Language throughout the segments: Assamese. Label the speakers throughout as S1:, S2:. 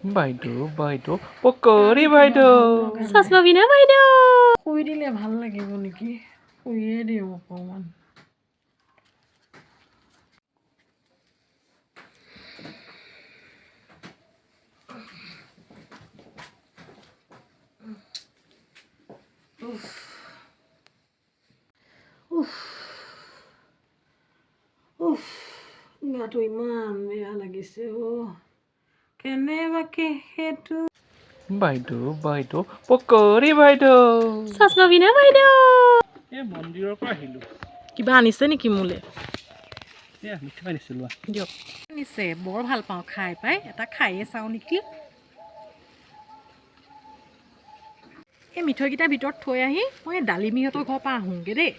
S1: বাইদেউ পকৰি বাইদেউ
S2: চশমা পিন্ধা বাইদেউ
S3: শুই দিলে ভাল লাগিব নেকি শুইয়ে দিওঁ অকণমান গাটো ইমান বেয়া লাগিছে কেনেবাকে সেইটো
S1: বাইদেউ পকৰি বাইদেউ
S2: চশমা পিন্ধা বাইদেউ
S1: এই মন্দিৰৰ পৰা আহিলোঁ
S3: কিবা আনিছে নেকি মোলে
S1: মিঠা আনিছিলোঁ
S3: দিয়ক আনিছে বৰ ভাল পাওঁ খাই পাই এটা খায়ে চাওঁ নেকি এই মিঠৈকেইটাৰ ভিতৰত থৈ আহি মই ডালিমিহঁতৰ ঘৰৰ পৰা আহোঁগৈ দেই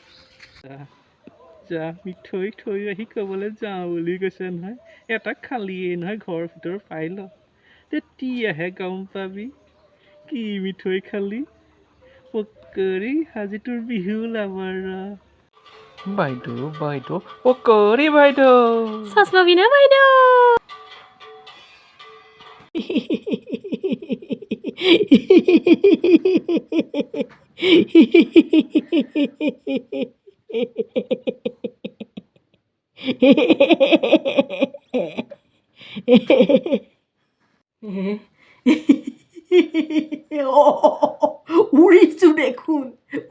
S1: যা মিঠৈ থৈ আহি ক'বলৈ যাওঁ বুলি কৈছে নহয় এটা খালিয়েই নহয় ঘৰৰ ভিতৰত পাই ল তেতিয়াহে গম পাবি কি মিঠৈ খালি পকৰি আজি তোৰ বিহু ওলাবৰ বাইদেউ পকৰি বাইদেউ
S2: চশমা পিন্ধা বাইদেউ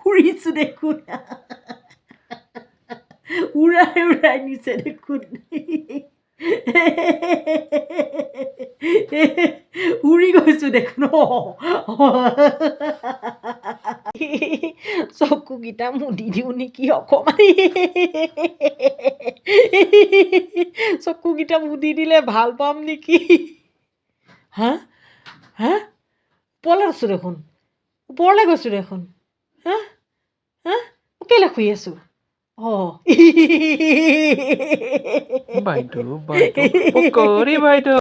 S3: উৰিছোঁ দেখোন উৰাই নিছে দেখোন উৰি গৈছোঁ দেখোন চকুকেইটা মুদি দিওঁ নেকি অকণমান চকুকেইটা মুদি দিলে ভাল পাম নেকি হা ওপৰলৈ আছোঁ দেখোন ওপৰলৈ গৈছোঁ দেখোন কেলৈ শুই আছোঁ
S1: বাইদেউ পকৰি বাইদেউ